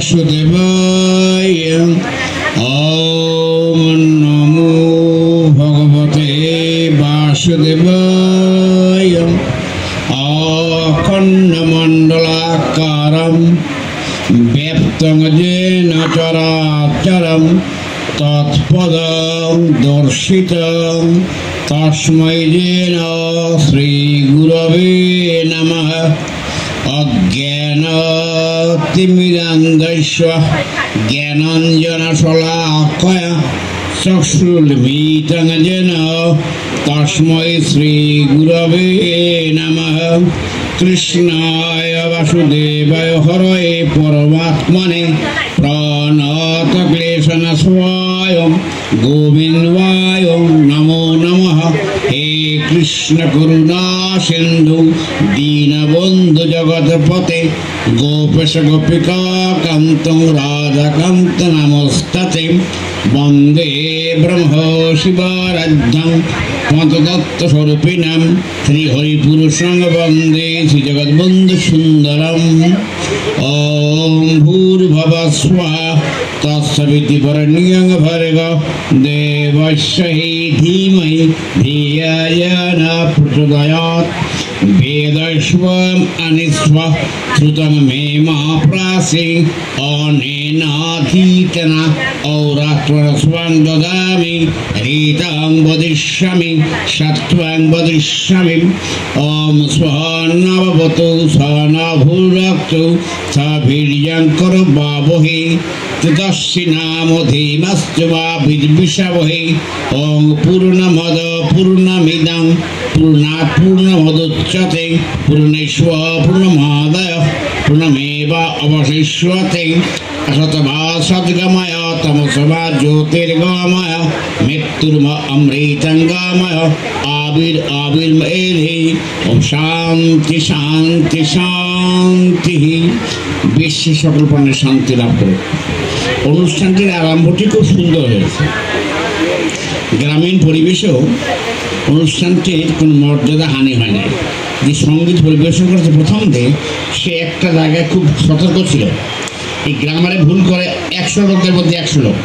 वासुदेवाय। ओम नमो भगवते वासुदेवाय। अखण्डमण्डलाकारं व्याप्तं येन चराचरं तत्पदं दर्शितं तस्मै श्रीगुरवे नमः। अज्ञानतिमिरान्धस्य ज्ञानाञ्जनशलाकया चक्षुर्मीलितं येन तस्मै श्रीगुरवे नमः। कृष्णाय वासुदेवाय हरये परमात्मने प्रणतक्लेशनाशाय गोविन्दाय नमो नमः। हे कृष्ण करुणा सिन्धु दीनबन्धु जगत्पते गोपेश गोपिका कान्तं राधाकान्त नमस्तते। वन्दे ब्रह्म शिवाराध्यं पञ्चतत्त्वस्वरूपिणां श्रीहरिपुरुषं वन्दे श्रीजगद्बन्धु सुन्दरम्। ॐ भूर्भुवः स्वः तत्सवितुर्वरेण्यं भर्गो देवस्य धीमहि धियो न प्रचोदयात्। वेदस्वम् अनिस्वः श्रुतं मे मा प्रासि अनेनाधीतेन औरात्मस्वं ददामि। रीतं वदिष्यामि सत्त्वं वदिष्यामि। ॐ स्वनवतु स्वनभुरक्तु सवीर्यं करवावहै तेजस्वी नामधीमस्तु मा विद्विषावहै। ॐ पूर्णमद पूर्णमिदं पूर्णात् पूर्णमुदच्यते पूर्णेश्वर पूर्णमादाय पूर्णमेवावशिष्यते। असतमा सद्गमय तमसमा ज्योतिर्गमय मृत्युर्मृतंगमय आविर्मेधि। ओम शांति शांति शांति। বিশ্ব সকল প্রাণের শান্তি লাভ করে। অনুষ্ঠানটির আরম্ভটি খুব সুন্দর হয়েছে। গ্রামীণ পরিবেশেও অনুষ্ঠানটির কোনো মর্যাদা হানি হয় না। যে সঙ্গীত পরিবেশন করেছে প্রথম দিন সে একটা জায়গায় খুব সতর্ক ছিল। এই গ্রামারে ভুল করে 100 লোকের মধ্যে 100 লোক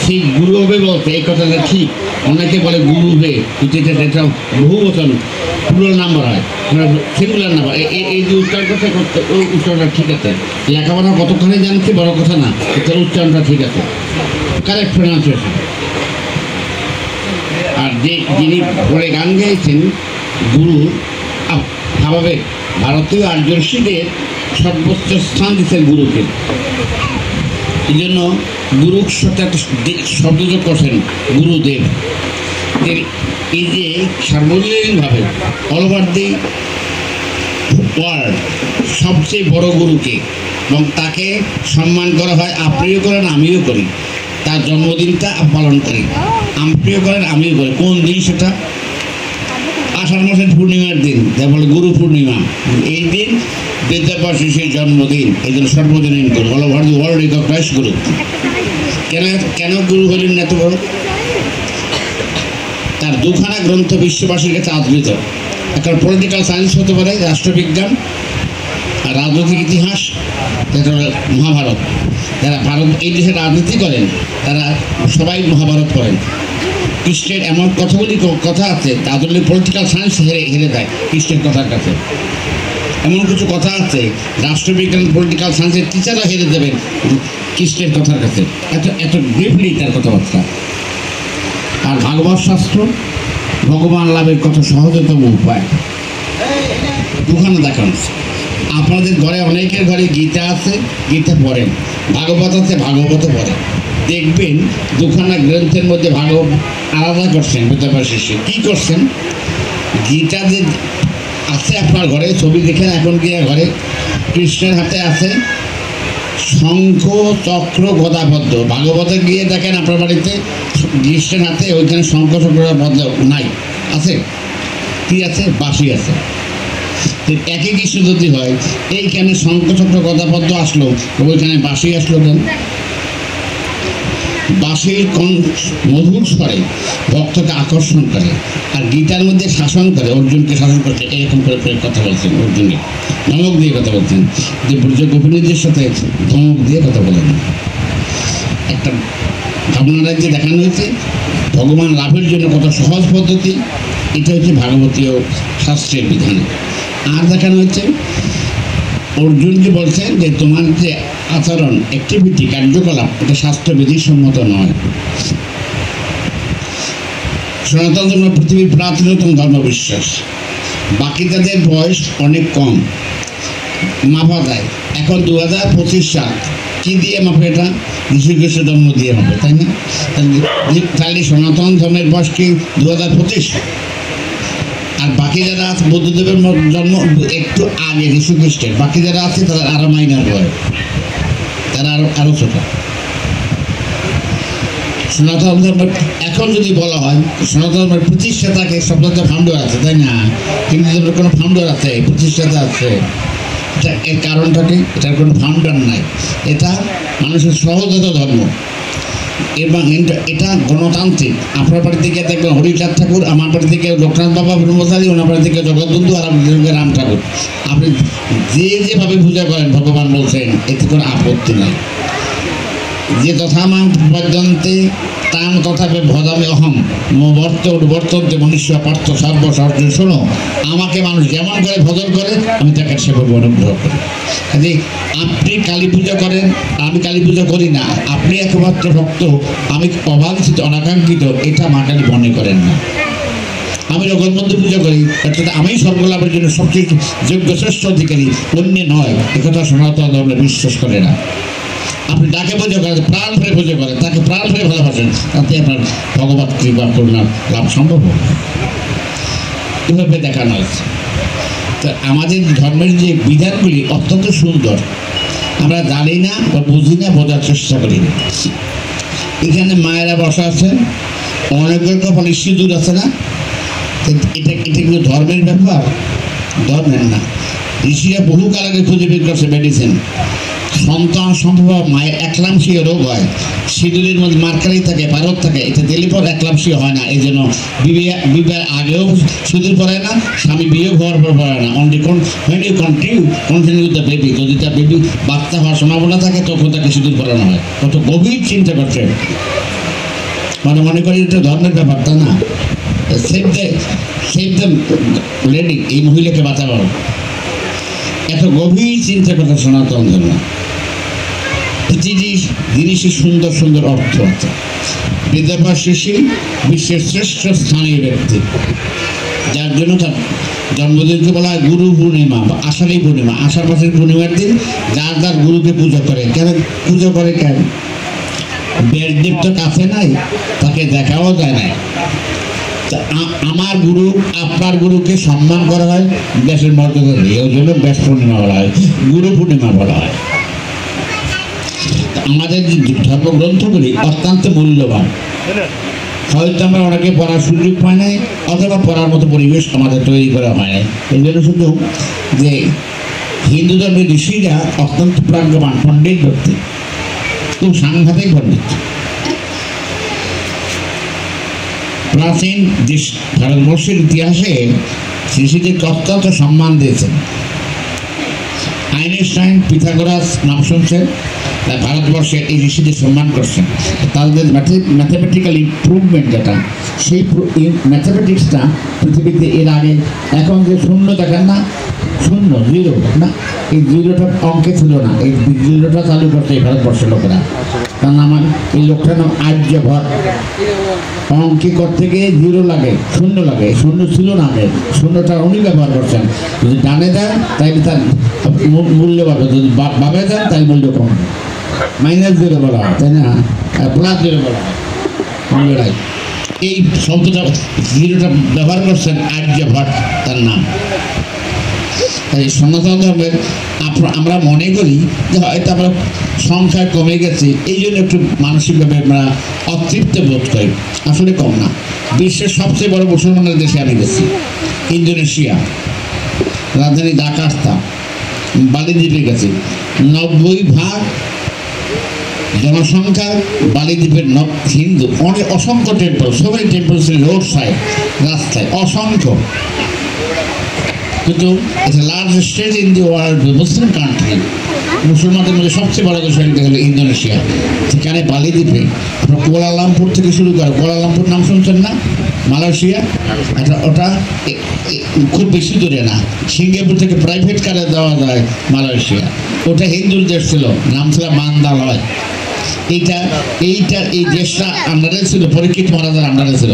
সেই গুরু হবে বলতে এই কথাটা ঠিক। অনেকে বলে গুরু হবে, এটা বহু বচন প্লুরাল নাম্বার হয়, সিঙ্গুলার নাম্বার। এই যে উচ্চারণ করতে করতে ওই উচ্চারণটা ঠিক আছে। লেখাপড়া কতক্ষণে জানছি বড় কথা না, তার উচ্চারণটা ঠিক আছে, কারেক্ট প্রোনাউন্সিয়েশন। আর যিনি পরে গান গেয়েছেন গুরু, স্বাভাবিক ভারতীয় আর্যঋষিদের সর্বোচ্চ স্থান দিচ্ছেন গুরুকে। এই জন্য গুরুর সাথে একটা শব্দযোগ করছেন গুরুদেব। এই যে সার্বজনীনভাবে অল ওভার দি ওয়ার্ল্ড সবচেয়ে বড় গুরুকে, এবং তাকে সম্মান করা হয়। আপনিও করেন আমিও করি, তার জন্মদিনটা পালন করি। আপনিও করেন আমিও করি। কোন দিন সেটা? আষাঢ় মাসের পূর্ণিমার দিন, যা বলে গুরু পূর্ণিমা। এই দিন বেদব্যাস ঋষির জন্মদিন। এই জন্য সর্বজনীন গুরু, all over the world recognise গুরু। কেন গুরু হলেন এত বড়? তার দুখানা গ্রন্থ বিশ্ববাসীর কাছে আদৃত। একটা পলিটিক্যাল সায়েন্স হতে পারে, রাষ্ট্রবিজ্ঞান, আর রাজনৈতিক ইতিহাস, যেটা মহাভারত। যারা ভারত এই দেশে রাজনীতি করেন তারা সবাই মহাভারত পড়েন। কৃষ্ণের এমন কথাগুলি কথা আছে তাদের পলিটিক্যাল সায়েন্স হেরে যায় কৃষ্ণের কথার কাছে। এমন কিছু কথা আছে রাষ্ট্রবিজ্ঞান পলিটিক্যাল সায়েন্সের টিচাররা হেরে যাবেন কৃষ্ণের কথার কাছে, এত ডিপলি তার কথাবার্তা। আর ভাগবত শাস্ত্র ভগবান লাভের কথা সহজতম উপায় দুখানে দেখানো। আপনাদের ঘরে অনেকের ঘরে গীতা আছে, গীতা পড়েন। ভাগবত আছে, ভাগবত পড়েন। দেখবেন দুখানা গ্রন্থের মধ্যে ভাগবত আলাদা করছেন। বেদব্যাস ঋষি কী করছেন? গীতা যে আছে আপনার ঘরে, ছবি দেখেন এখন গিয়ে ঘরে, কৃষ্ণের হাতে আছে শঙ্খ চক্র গদা পদ্ম। ভাগবতে গিয়ে দেখেন আপনার বাড়িতে কৃষ্ণের হাতে ওইখানে শঙ্খ চক্র পদ্ম নাই, আছে কি আছে? বাঁশি আছে। একই কৃষ্ণ যদি হয় এইখানে শঙ্খ চক্র গদা পদ্ম আসলো, ওইখানে বাঁশি আসলো কেন? বাঁশির মধুর স্বরে ভক্তকে আকর্ষণ করে, আর গীতার মধ্যে শাসন করে, অর্জুনকে শাসন করছে, এরকম করে কথা বলছেন, অর্জুনকে ধমক দিয়ে কথা বলছেন, যে গোপিনীদের সাথে ধমক দিয়ে কথা বলেন। একটা ভাবনা রাজ্যে দেখানো হয়েছে ভগবান লাভের জন্য কত সহজ পদ্ধতি, এটা হচ্ছে ভাগবতীয় শাস্ত্রের বিধান। আর দেখানো হচ্ছে অর্জুনকে বলছেন যে তোমার যে আচরণ, অ্যাক্টিভিটি, কার্যকলাপ, এটা স্বাস্থ্যবিধির সম্মত নয়। সনাতন ধর্ম পৃথিবীর প্রাচীনতম ধর্মবিশ্বাস। বাকি তাদের বয়স অনেক কম, মাপা যায়। এখন 2025 সাল, কি দিয়ে মাপে? এটা যীশুখ্রিস্টের জন্ম দিয়ে মাপে, তাই না? তাহলে সনাতন ধর্মের বয়স কি 2025? আর বাকি যারা আছে বুদ্ধদেবের জন্ম একটু আগে যীশুখ্রিস্টের, বাকি যারা আছে তারা আরো মাইনার বয়স, তারা আরো ছোট। সনাতন ধর্মের এখন যদি বলা হয় সনাতন ধর্মের প্রতিষ্ঠাতাকে, শব্দটা ফাউন্ডার আছে, তাই না? হিন্দু ধর্মের কোনো ফাউন্ডার আছে, প্রতিষ্ঠাতা আছে। এটা এর কারণটা কি? এটার কোনো ফাউন্ডার নাই। এটা মানুষের সহজাত ধর্ম এবং এটা গণতান্ত্রিক। আপনার বাড়ি থেকে দেখবেন হরিচাঁদ ঠাকুর, আমার বাড়ি থেকে লোকনাথ বাবা ব্রহ্মচারী, ওনার বাড়ি থেকে জগৎবন্ধু, আর আপনার থেকে রাম ঠাকুর। আপনি যেভাবে পূজা করেন ভগবান বলছেন, এতে কোনো আপত্তি নাই। যে তথা মাং পর্যন্তে তাং তথাপি ভজামি অহম বর্তন্তে মনুষ্য পার্থ সর্বসর্জ। শোনো, আমাকে মানুষ যেমন করে ভজন করে আমি তাকে সেভাবে অনুগ্রহ করি। কাজে আপনি কালী পূজা করেন, আমি কালী পূজা করি না, আপনি একমাত্র ভক্ত, আমি অবাঞ্ছিত অনাকাঙ্ক্ষিত, এটা মা কালী মনে করেন না। আমি জগৎবন্ধু পূজা করি, অর্থাৎ আমি স্বর্গলাভের জন্য সবচেয়ে যোগ্য শ্রেষ্ঠ অধিকারী, অন্য নয়, একথা সনাতন ধর্মে বিশ্বাস করে না। আপনি যাকে পূজা করেন, প্রাণ ভরে পূজা করেন, তাকে প্রাণ ভরে ভালোবাসেন, তাতে আপনার ভগবত কৃপা করুণা লাভ সম্ভব হবে। এভাবে দেখানো হয়েছে। তো আমাদের ধর্মের যে বিধানগুলি অত্যন্ত সুন্দর, আমরা জানি না বা বুঝি না, বোঝার চেষ্টা করি না। এখানে মায়েরা বসা আছেন, অনেকের কপালে সিঁদুর আছে না? এটা কিন্তু ধর্মের ব্যাপার? ধর্মের না। ঋষিরা বহুকাল আগে খুঁজে বের করছে মেডিসিন। সন্তান সম্ভব মায়ের একলামশীয় রোগ হয়, সিঁদুরের মধ্যে মার্কারি থাকে, পারদ থাকে, এটা দিলে পর একলামশীয় হয় না। এই জন্য বিবাহের আগেও সিঁদুর পরে না, স্বামী বিয়ে হওয়ার পর পরে না। Only when you continue with the baby, যদি তার বেবি বাচ্চা হওয়ার সম্ভাবনা থাকে তখন তাকে সিঁদুর পরানো হয়। কত গভীর চিন্তা করছে, মানে মনে করি এটা ধর্মের ব্যাপার, তা না। সেভ দ্য লেডি, এই মহিলাকে বাঁচাবো, এত গভীর চিন্তা কথা সনাতন ধর্ম। প্রতিটি জিনিসের সুন্দর সুন্দর অর্থ আছে। বিদ্যাপা শিশি বিশ্বের শ্রেষ্ঠ স্থানীয় ব্যক্তি, যার জন্য তার জন্মদিনকে বলা হয় গুরু পূর্ণিমা বা আষাঢ়ী পূর্ণিমা। আষাঢ় মাসের পূর্ণিমার দিন যার যার গুরুকে পূজা করে। কেন পুজো করে? কেন? ব্যাসদেব তো কাছে নাই, তাকে দেখাও যায় নাই। আমার গুরু, আপনার গুরুকে সম্মান করা হয়, ব্যাসের মর্যাদা দিয়ে, ওই জন্য ব্যাস পূর্ণিমা বলা হয়, গুরু পূর্ণিমা বলা হয়। আমাদের যে ধর্মগ্রন্থগুলি অত্যন্ত মূল্যবান। হয়তো আমরা অনেকে পড়ার সুযোগ পাই নাই, অথবা পড়ার মতো পরিবেশ আমাদের তৈরি করা হয় নাই। এই জন্য শুধু যে হিন্দু ধর্মের ঋষিরা অত্যন্ত প্রাজ্ঞবান পণ্ডিত ব্যক্তি, খুব সাংঘাতিক পণ্ডিত। প্রাচীন দেশ ভারতবর্ষের ইতিহাসে ঋষিদেরকে অত্যন্ত সম্মান দিয়েছেন। আইনস্টাইন, পিথাগোরাস নাম শুনছেন, ভারতবর্ষে এই ঋষিদের সম্মান করছেন। তাদের ম্যাথামেটিক্যাল ইমপ্রুভমেন্ট যেটা, সেই ম্যাথামেটিক্সটা পৃথিবীতে এর আগে, এখন যে শূন্য দেখেন না, শূন্য জিরো না, এই জিরোটা অঙ্কে ছিল না, এই জিরোটা চালু করছে এই ভারতবর্ষের লোকেরা। কারণ আমার এই লোকটার নাম আর্যভট্ট। অঙ্কে করতে গিয়ে জিরো লাগে, শূন্য লাগে, শূন্য ছিল না আগে, শূন্যটা উনি ব্যবহার করছেন। যদি ডানে দেন তাইলে তার মূল্য পাবে, যদি বামে দেন তাই মূল্য কম। মাইনাস জিরো বলা হয়, তাই না? প্লাস জিরো বলা হয়, মূল্যটাই। এই শব্দটা জিরোটা ব্যবহার করছেন আর্যভট্ট, তার নাম। তাই সনাতন ধর্মের আমরা মনে করি যে হয়তো আমরা সংখ্যায় কমে গেছি, এই জন্য একটু মানসিকভাবে আমরা অতৃপ্ত বোধ করি। আসলে কম না। বিশ্বের সবচেয়ে বড় মুসলমানের দেশে আমি গেছি, ইন্দোনেশিয়া, রাজধানী জাকার্তা, বালি দ্বীপে গেছি। 90% জনসংখ্যা বালিদ্বীপের হিন্দু অনেক অসংখ্য temple, so many temples road side, রাস্তায় অসংখ্য। কিন্তু এটা large state in the world, Muslim country, মুসলমানদের মধ্যে সবচেয়ে বড় দেশ হলো ইন্দোনেশিয়া। সেখানে বালিদ্বীপে আপনার কুয়ালালামপুর থেকে শুরু করে, কুয়ালালামপুর নাম শুনছেন না, মালয়েশিয়া, ওটা খুব বেশি দূরে না, সিঙ্গাপুর থেকে প্রাইভেট কারে দেওয়া যায় মালয়েশিয়া। ওটা হিন্দুর দেশ ছিল, নাম ছিল মান্দালয়। এই দেশটা আন্ডারে ছিল, পরীক্ষিত মহারাজার আন্ডারে ছিল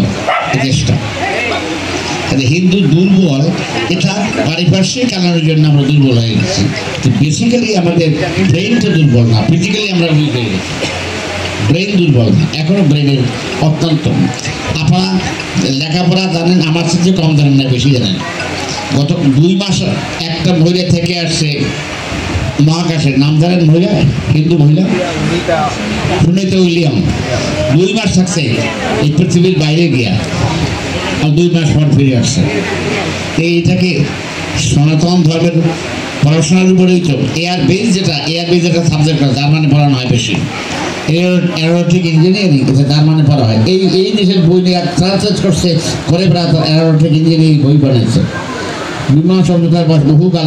এই দেশটা। হিন্দু দুর্বল, এটা পারিপার্শ্বিক কারণের জন্য আমরা দুর্বল হয়ে গেছি। তো বেসিক্যালি আমাদের ব্রেনটা দুর্বল না, ফিজিক্যালি আমরা উইক হয়ে গেছি। ব্রেন দুর্বল না, এখনো ব্রেনের অত্যন্ত। আপনারা লেখাপড়া জানেন, আমার সাথে কম জানেন না, বেশি জানেন। গত 2 মাস একটা মহিলা থেকে আসছে মহাকাশের, নাম জানেন মহিলা, হিন্দু মহিলা সুনিতা উইলিয়াম। 2 মাস থাকছে এই পৃথিবীর বাইরে গিয়া, আর 2 মাস পর ফিরে আসছে। এইটাকে সনাতন ধর্মের পড়াশোনার উপরেই তো এয়ারবেজ যেটা সাবজেক্ট আছে, জার্মানি পড়ানো হয় বেশি। এরোটিক ইঞ্জিনিয়ারিং জার্মানি পড়া হয়। এই দেশের বই নিয়ে ট্রান্সলেট করছে, করে বেড়াতো এরোটিক ইঞ্জিনিয়ারিং বই বানাইছে। বিমান শব্দটার বয়স বহুকাল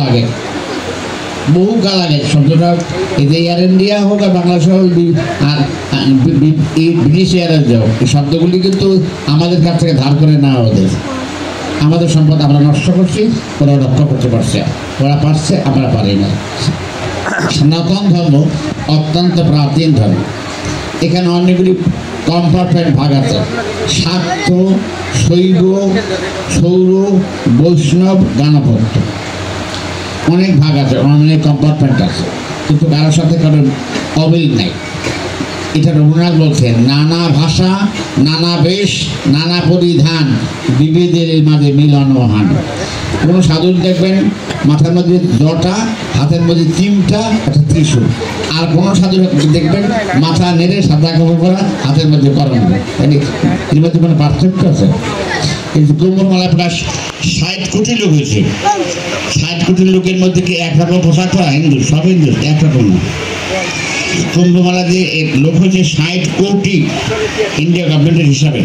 আগে শব্দটা, এই যে এয়ার ইন্ডিয়া হোক আর বাংলাদেশ হোক আর ব্রিটিশ এয়ারের যাও, এই শব্দগুলি কিন্তু আমাদের কাছ থেকে ধার করে নেওয়া ওদের। আমাদের সম্পদ আমরা নষ্ট করছি, ওরা রক্ষা করতে পারছে, ওরা পারছে, আমরা পারি না। সনাতন ধর্ম অত্যন্ত প্রাচীন ধর্ম। এখানে অনেকগুলি কম্পার্টমেন্ট ভাগ আছে, শাক্ত, শৈব, সৌর, বৈষ্ণব, গাণপত্য, অনেক ভাগ আছে, অনেক কম্পার্টমেন্ট আছে, কিন্তু কারোর সাথে কারোর অমিল নাই। এটা রঘুনাথ বলছেন, নানা ভাষা, নানা বেশ, নানা পরিধান, বিবিধের মাঝে মিলন মহান। কোনো সাধুর দেখবেন মাথার মধ্যে জটা, হাতের মধ্যে চিমটা, একটা ত্রিশূল। আর কোনো সাধুর দেখবেন মাথা নেড়ে সাদা কাপড় পরা, হাতের মধ্যে করণ। এর মধ্যে কোনো পার্থক্য আছে? কিন্তু কুম্ভমেলা প্রায় 60 কোটি লোক হয়েছে। 60 কোটি লোকের মধ্যে কি একরকম পোশাক পরা? হিন্দু, সব হিন্দু, একরকম না। কুম্ভমেলা যে লোক হয়েছে 60 কোটি ইন্ডিয়া গভর্নমেন্টের হিসাবে,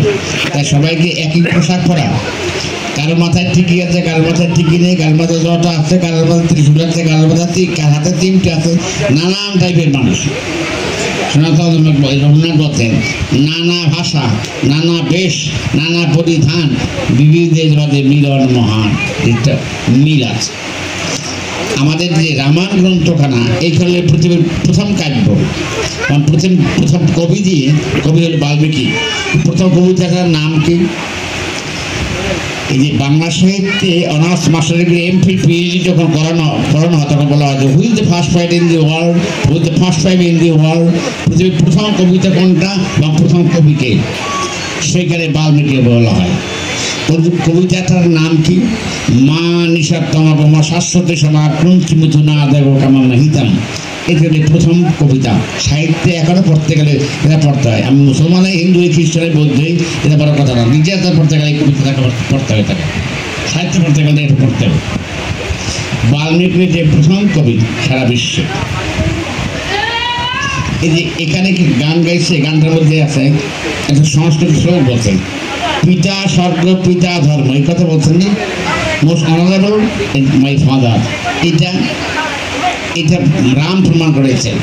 তাই সবাইকে একই পোশাক পরা। কারোর মাথায় ঠিকই আছে, কারোর মাথায় ঠিকই নেই, কারোর মাথায় জটা আছে, কারোর মাথায় ত্রিশূল আছে, কারোর মাথায় হাতে তিনটে আছে, নানান টাইপের মানুষ। সনাতন রঘুনাথ বলছেন, নানা ভাষা, নানা বেশ, নানা পরিধান, বিবিধের মাঝে মিলন মহান। এটা মিল আছে। আমাদের যে রামায়ণ গ্রন্থখানা, এইখানে পৃথিবীর প্রথম কাব্য, প্রথম কবি হল বাল্মীকি। প্রথম কবিতাটার নাম কি? এই যে বাংলা সাহিত্যে honours master degree, MPhil, PhD যখন পড়ানো হয়, তখন বলা হয় যে who's the first poet in the world, who's the first poet in the world, পৃথিবীর প্রথম কবিতা কোনটা বা প্রথম কবিকে, সেইখানে বাল্মীকি বলা হয়। কবিতাটার নাম কি? মা নিষাত্তমা শাশ্বতী সমা কুঞ্চি মিথুনা দেব কামা হিতাম। এটা হল প্রথম কবিতা। সাহিত্যে এখনো পড়তে গেলে এটা পড়তে হয়। আমি মুসলমান, হিন্দু, খ্রিস্টানের মধ্যে এটা বড় কথা না। নিজের পড়তে গেলে এই কবিতাটাকে পড়তে হয়, তাকে সাহিত্য পড়তে গেলে এটা পড়তে হবে। বাল্মীকি যে প্রথম কবি সারা বিশ্বে। এই যে এখানে কি গান গাইছে, গানটার মধ্যে আছে একটা সংস্কৃত শ্লোক বলছেন, পিতা স্বর্গ, পিতা ধর্ম, এই কথা বলছেন না, মোস্ট অনারেবল মাই ফাদার। এটা রাম প্রমাণ করেছেন।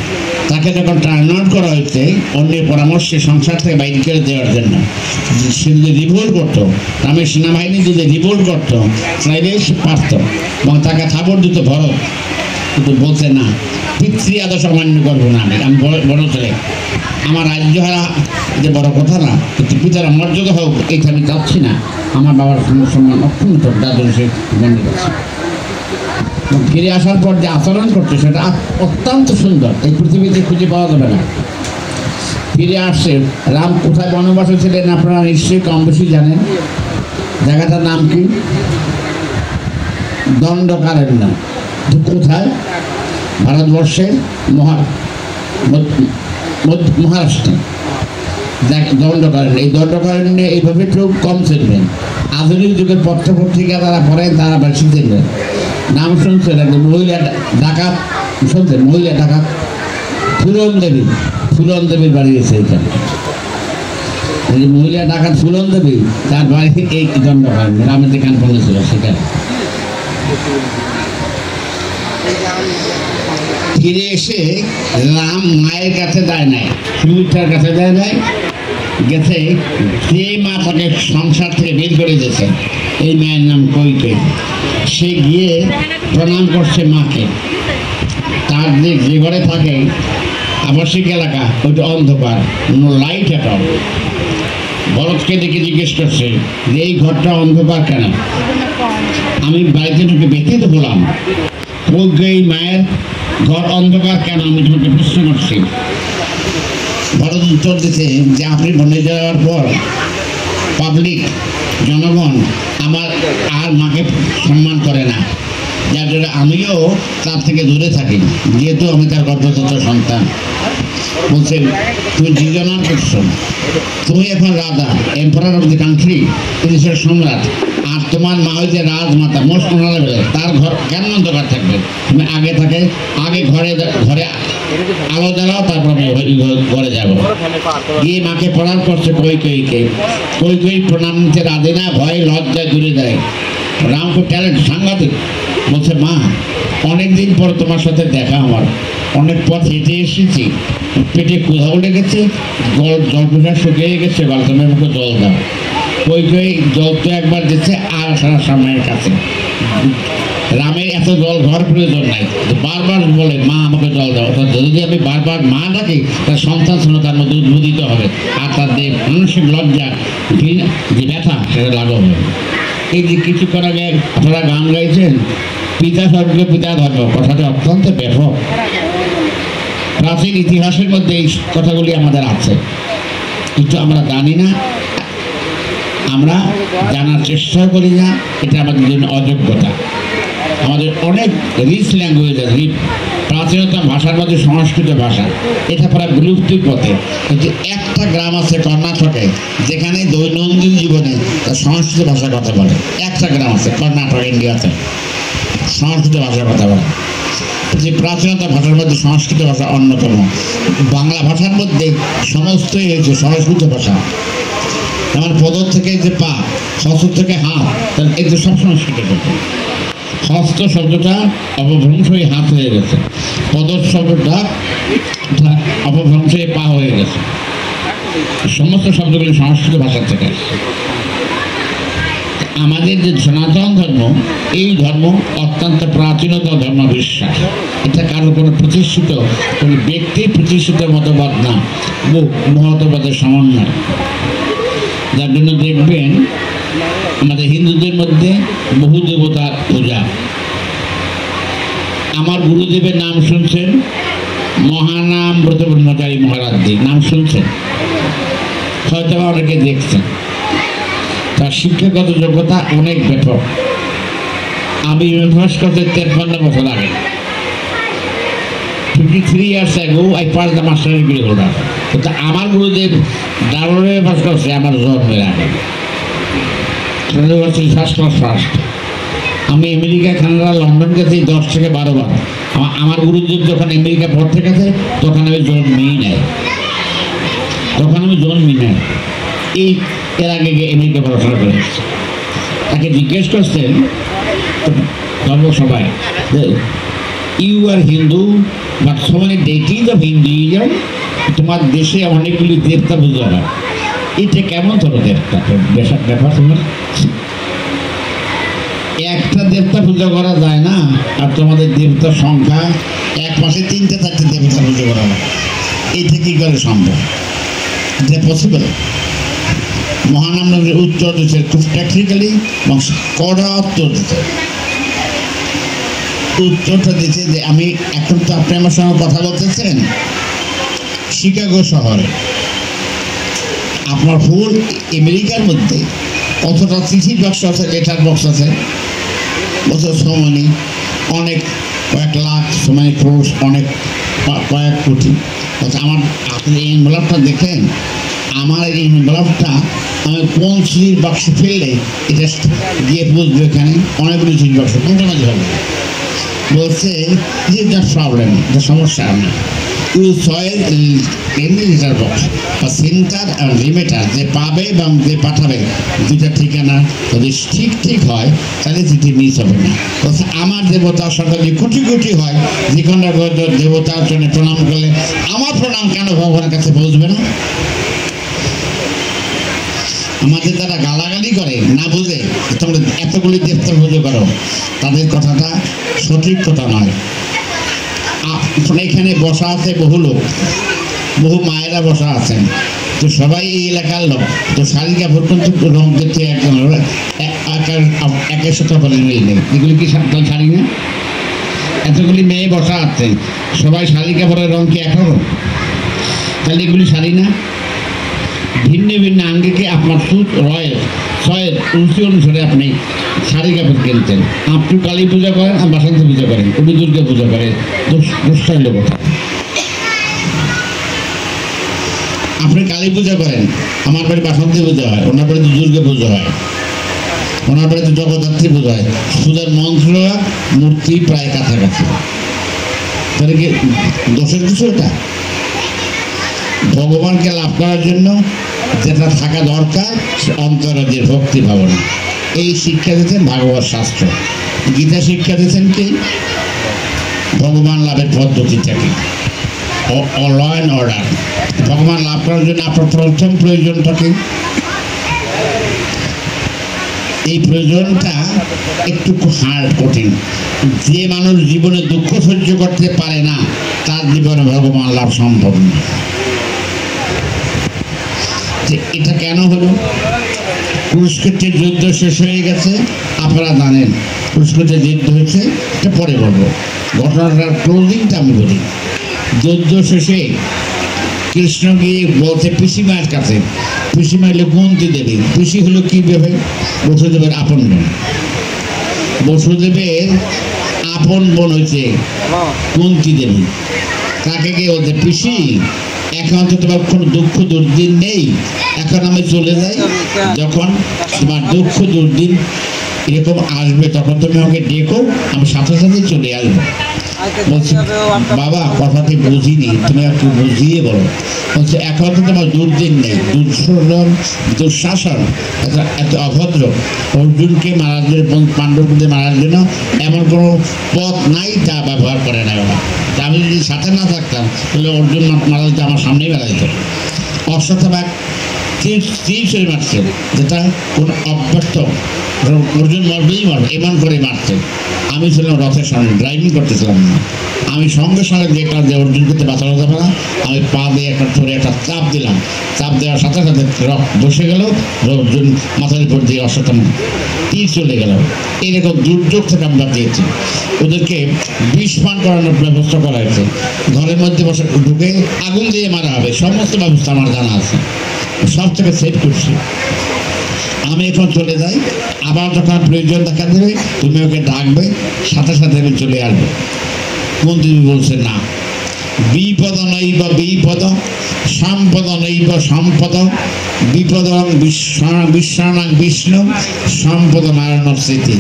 তাকে যখন টার্ন আউট করা হয়েছে অন্যের পরামর্শে সংসার থেকে বাইরে করে দেওয়ার জন্য, সে যদি রিভোল্ট করতো, রামের সেনাবাহিনী যদি রিভোল্ট করতো, তাইলে সে পারত এবং তাকে থাপড় দিত ভরত। কিন্তু বলছে না, পিতৃ আদর্শ অমান্য করবো না, আমি বড় ছেলে, আমার রাজ্য হারা যে বড় কথা না, কিন্তু পিতার মর্যাদা হোক, এইটা আমি চাচ্ছি না। আমার বাবার সম্মান অত্যন্ত দাদুর সে বন্ধু আছে। ফিরে আসার পর যে আচরণ করছে সেটা অত্যন্ত সুন্দর, এই পৃথিবীতে খুঁজে পাওয়া যাবে না। ফিরে আসছে, রাম কোথায় বনবাসে ছিলেন আপনারা নিশ্চয়ই কম বেশি জানেন। জায়গাটার নাম কি? দণ্ডকারণ্য। কোথায়? ভারতবর্ষের মহারাষ্ট্রে দণ্ডকারণ্য। এই দণ্ডকারণ্যে এইভাবে কেউ কম চিনবেন। আধুনিক যুগের পত্রপত্রিকা তারা পড়েন, তারা বেশি চিনবেন। নাম শুনছেন, একটা মহিলা ডাকাত শুনছেন, মহিলা ডাকাত ফুলন দেবীর বাড়ি গেছে এখানে। মহিলা ডাকাত ফুলন দেবী, তার বাড়িতে এই দণ্ড হয় রামের দেখান পড়েছিল সেখানে। ফিরে এসে রাম মায়ের কাছে দেয় নাই, সুমিত্রার কাছে দেয় নাই, গেছে যে মা তাকে সংসার থেকে বের করে দিয়েছে, এই মায়ের নাম কৈকেয়ী। সে গিয়ে প্রণাম করছে মাকে। তার যে ঘরে থাকে আবাসিক এলাকা, ওইটা অন্ধকার, কোনো লাইট এটাও। ভরতকে দেখে জিজ্ঞেস করছে যে এই ঘরটা অন্ধকার কেন? আমি বাড়িতে ঢুকে ব্যতীত হলাম, কৈকেয়ী মায়ের ঘর অন্ধকার কেন আমি তোমাকে প্রশ্ন করছি। ভরত উত্তর দিতে যে আপনি বনে যাওয়ার পর পাবলিক জনগণ আমার আর মাকে সম্মান করে না, যার জন্য আমিও তার থেকে দূরে থাকি, যেহেতু আমি তার গর্ভজাত সন্তান। বলছে তুমি জিজনার করছো, তুমি এখন রাজা, এম্পারার অফ দি কান্ট্রি, দেশের সম্রাট, আর তোমার মা হয়েছে রাজমাতা, মোস্ট অনারেবল, তার ঘর কেন অন্ধকার থাকবে? তুমি আগে ঘরে আলো জ্বালাও, তারপর আমি ঘরে যাবো। গিয়ে মাকে প্রণাম করছে কৈকেয়ী প্রণাম নিতে রাধে না, ভয়ে লজ্জায় দূরে দেয়। রাম খুব ট্যালেন্ট, সাংঘাতিক। বলছে মা অনেকদিন পর তোমার সাথে দেখা, আমার অনেক পথ হেঁটে এসেছি, পেটে ক্ষুধা উঠে গেছে, জল পিঠা শুকিয়ে গেছে, বালতামের মুখে জল দাও। কৈকেয়ী জল তো একবার দিচ্ছে আর সারা সামনের কাছে। রামের এত জল ঘর প্রয়োজন নাই, বারবার বলে মা আমাকে জল দাও। যদি আমি বারবার মা ডাকি, তার সন্তান শুনে তার মধ্যে উদ্বোধিত হবে, আর তার যে মানসিক লজ্জা যে ব্যথা সেটা লাঘব হবে। এই যে কিছুক্ষণ আগে আপনারা গান গাইছেন পিতা স্বর্গ পিতা ধর্ম, কথাটা অত্যন্ত ব্যাপক। প্রাচীন ইতিহাসের মধ্যে এই কথাগুলি আমাদের আছে, কিন্তু আমরা জানি না, আমরা জানার চেষ্টা করি না। এটা আমাদের জন্য অযোগ্যতা। আমাদের অনেক রিচ ল্যাঙ্গুয়েজ আছে, প্রাচীনতা ভাষার মধ্যে সংস্কৃত ভাষা, এটা প্রায় বিলুপ্তির পথে। কিন্তু একটা গ্রাম আছে কর্ণাটকে যেখানে দৈনন্দিন জীবনে তার সংস্কৃত ভাষার কথা বলে। একটা গ্রাম আছে কর্ণাটক, ইন্ডিয়াতে, সংস্কৃত ভাষার কথা বলে। যে প্রাচীনতা ভাষার মধ্যে সংস্কৃত ভাষা অন্যতম। বাংলা ভাষার মধ্যে সমস্তই হয়েছে সংস্কৃত ভাষা। যেমন পদর থেকে যে পা, হস্ত থেকে হাত, এই যে সব সংস্কৃত ভাষা। হস্ত শব্দটা অপভ্রংশ হয়ে হাত হয়ে গেছে, পদর শব্দটা অপভ্রংশ হয়ে পা হয়ে গেছে। সমস্ত শব্দগুলি সংস্কৃত ভাষা থেকে আসছে। আমাদের যে সনাতন ধর্ম, এই ধর্ম অত্যন্ত প্রাচীনতম ধর্ম বিশ্বাস। এটা কারো কোনো প্রতিষ্ঠিত কোনো ব্যক্তির প্রতিষ্ঠিত মতবাদ না, মতবাদের সমন্বয়। যার জন্য দেখবেন আমাদের হিন্দুদের মধ্যে বহু দেবতার পূজা। আমার গুরুদেবের নাম শুনছেন, মহানাম ব্রত ব্রহ্মচারী মহারাজজি নাম শুনছেন, হয়তো অনেকে দেখছেন। তার শিক্ষাগত যোগ্যতা অনেক ব্যাপক। আমি ইউনিভার্স করতে 53 বছর আগে, 53 years ago I passed the master degree holder. কিন্তু আমার গুরুদেব দারুণে পাস করছে আমার জন্মের আগে, ফার্স্ট ক্লাস ফার্স্ট। আমি আমেরিকা, কানাডা, লন্ডন গেছি 10 থেকে 12 বার। আমার গুরুদেব যখন আমেরিকা পড়তে গেছে তখন আমি জন্মেই নাই, এই এর আগে গিয়ে আমেরিকা পড়াশোনা করে এসেছে। তাকে জিজ্ঞেস করছেন ধর্ম সবাই, you are Hindu but so many deities of Hinduism, তোমার দেশে অনেকগুলি দেবতা পুজো হয়, এটা কেমন ধরনের ব্যাপার? তোমার একটা দেবতা পূজা করা যায় না, আর তোমাদের দেবতার সংখ্যা এক মাসে 3-4টা দেবতা পুজো করা হয়, এইটা কি করে সম্ভব? এটা পসিবল? মহানাম নগরের উত্তর দিচ্ছে খুব টেকনিক্যালি এবং কড়া উত্তর দিচ্ছে। উত্তরটা দিচ্ছে যে আমি এখন তো আপনি আমার সঙ্গে কথা বলতেছেন শিকাগো শহরে, আপনার ফুল আমেরিকার মধ্যে কতটা চিঠির বক্স আছে, লেটার বক্স আছে, বছর সমানি অনেক কয়েক লাখ, সমানি ক্রোশ, অনেক কয়েক কোটি। আমার আপনি এই এনভেলপটা দেখেন, আমার এই এনভেলপটা আমি কোন চিঠির বাক্সে ফেললে এটা গিয়ে বুঝবে, এখানে অনেকগুলো চিঠির বাক্স কোনটা মাঝে হবে। বলছে যে প্রবলেম, এটা সমস্যা না, ইউ সয়েল লিটার বক্স বা সেন্টার অ্যান্ড লিমিটার, যে পাবে এবং যে পাঠাবে দুইটা ঠিকানা যদি ঠিক হয় তাহলে যেটি মিস হবে না। আমার দেবতার সাথে যদি কোটি কোটি হয়, যে কোনো দেবতার জন্য প্রণাম করলে আমার প্রণাম কেন ভগবানের কাছে পৌঁছবে না? আমাদের যারা গালাগালি করে না বুঝে তোমরা এতগুলি দেবতার পুজো করো, তাদের কথাটা সঠিক কথা নয়। এখানে বসা আছে বহু লোক, বহু মায়েরা বসা আছেন, তো সবাই এই এলাকার লোক, তো শাড়ি কাপড় কিন্তু রং দেখতে একজন একের সাথে মিল নেই। এগুলি কি শাড়ি না? এতগুলি মেয়ে বসা আছে, সবাই শাড়ি কাপড়ের রং কি একরকম? তাহলে এগুলি শাড়ি না? ভিন্ন ভিন্ন আঙ্গিকে আপনার সুত ছয়ের রুচি অনুসারে আপনি শাড়ি কাপড় কিনতেন। আপনি কালী পূজা করেন আর বাসন্তী পূজা করেন, উনি দুর্গা পূজা করে, দোষটা হইল কথা। আপনি কালী পূজা করেন, আমার বাড়ি বাসন্তী পূজা হয়, ওনার বাড়িতে দুর্গা পুজো হয়, ওনার বাড়িতে জগদ্ধাত্রী পূজা হয়। পূজার মন্ত্র মূর্তি প্রায় কাছাকাছি, তাহলে কি দোষের কিছু? এটা ভগবানকে লাভ করার জন্য যেটা থাকা দরকার অন্তরে যে ভক্তি ভাবনা, এই শিক্ষা দিচ্ছেন ভাগবত শাস্ত্র। গীতা শিক্ষা দিচ্ছেন কি? ভগবান লাভের পদ্ধতিটাকে, ল অ্যান্ড অর্ডার। ভগবান লাভ করার জন্য আপনার প্রথম প্রয়োজনটা কি? এই প্রয়োজনটা একটু হার্ড, কঠিন। যে মানুষ জীবনে দুঃখ সহ্য করতে পারে না, তার জীবনে ভগবান লাভ সম্ভব না। এটা কেন হলো? কুরুক্ষেত্রের যুদ্ধ শেষ হয়ে গেছে, আপনারা জানেন কুরুক্ষেত্রের যুদ্ধ হয়েছে, এটা পরে বলবো। ঘটনাটার ক্লোজিংটা আমি বলি। যুদ্ধ শেষে কৃষ্ণ গিয়ে বলছে পিসিমায়ের কাছে, পিসিমা হলো কুন্তী দেবী। পিসি হলো কি ভেবে? বসুদেবের আপন বোন। বসুদেবের আপন বোন হয়েছে কুন্তী দেবী। তাকে গিয়ে বলছে, পিসি এখন তো তোমার কোনো দুঃখ দুর্দিন নেই, এখন আমি চলে যাই, যখন তোমার দুঃখ দুর্দিন এরকম আসবে তখন তুমি আমাকে ডেকো, আমি সাথে সাথে চলে আসবো। বলছি, বাবা কথাটি বুঝিনি, তুমি একটু বুঝিয়ে বলো। বলছে, এখন তো তোমার দুর্দিন নেই, দুঃশাসন এত অভদ্র, অর্জুনকে মারার জন্য, পাণ্ডবদের মারার জন্য এমন কোনো পথ নাই, তা ব্যবহার করে না ওরা। আমি যদি সাথে না থাকতাম তাহলে অর্জুন মারা যেত, আমার সামনেই বেড়াইত। অশ্বত্থামা তীর মারছে, যেটা কোনো অভ্যর্থ, অর্জুন মরবেই মরবে এমন করে মারছে। আমি ছিলাম রথের সামনে, ড্রাইভিং করতেছিলাম না। আমি সঙ্গে সঙ্গে দেখলাম যে অর্জুন করতে বাঁচানো যাবে না, আমি পা দিয়ে একটা ধরে একটা চাপ দিলাম। চাপ দেওয়ার সাথে সাথে রথ বসে গেল, অর্জুন মাথার উপর দিয়ে অশ্বত্থামা তীর চলে গেল। এইরকম দুর্যোগ থেকে আমরা দিয়েছি। ওদেরকে বিষ পান করানোর ব্যবস্থা করা হয়েছে, ঘরের মধ্যে বসে ঢুকে আগুন দিয়ে মারা হবে, সমস্ত ব্যবস্থা আমার জানা আছে, সব থেকে সেভ করছি। আমি এখন চলে যাই, আবার যখন প্রয়োজন দেখা দেবে তুমি ওকে ডাকবে, সাথে সাথে আমি চলে আসবো। কুন্তী বলছে, না, বিপদ নৈব বিপদ, সম্পদ নৈব সম্পদ, বিপদ বিশ্বানাং বিষ্ণু, সম্পদ নারায়ণ স্মৃতি।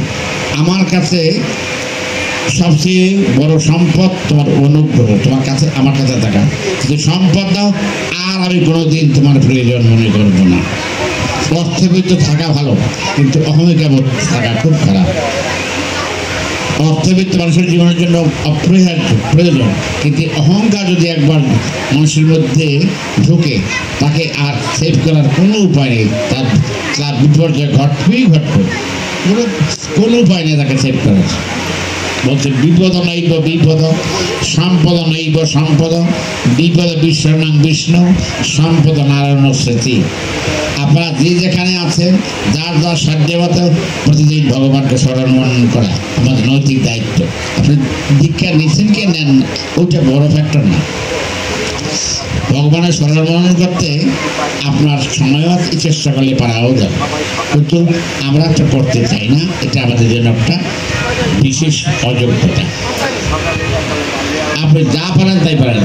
আমার কাছে সবচেয়ে বড় সম্পদ তোমার অনুগ্রহ, তোমার কাছে আমার কাছে থাকা। যদি সম্পদ দাও আর আমি কোনোদিন তোমার প্রয়োজন মনে করবো না। অর্থবিত্ত থাকা ভালো, কিন্তু অহমিকাবোধ থাকা খুব খারাপ। অর্থবিত্ত মানুষের জীবনের জন্য অপরিহার্য প্রয়োজন, কিন্তু অহংকার যদি একবার মানুষের মধ্যে ঢুকে, তাকে আর সেভ করার কোনো উপায় নেই। তার বিপর্যয় ঘটবেই ঘটবে, কোনো উপায় নেই তাকে সেভ করার। বলছে, বিপদ নৈব বিপদ, সম্পদ নৈব সম্পদ, বিপদ বিশ্বানাং বিষ্ণু, সম্পদ নারায়ণ স্মৃতি। আপনারা যে যেখানে আছেন, যার যার সাধ্যমতো প্রতিদিন ভগবানকে স্মরণ মনন করা আমাদের নৈতিক দায়িত্ব। আপনি দীক্ষা নিচ্ছেন কে নেন, ওইটা বড় ফ্যাক্টর না। ভগবানের স্মরণ মনন করতে আপনার সময়ও চেষ্টা করলে পারাও যাবে, কিন্তু আমরা তো করতে চাই না। এটা আমাদের জন্য একটা বিশেষ অযোগ্যতা। আপনি যা পারেন তাই পারেন,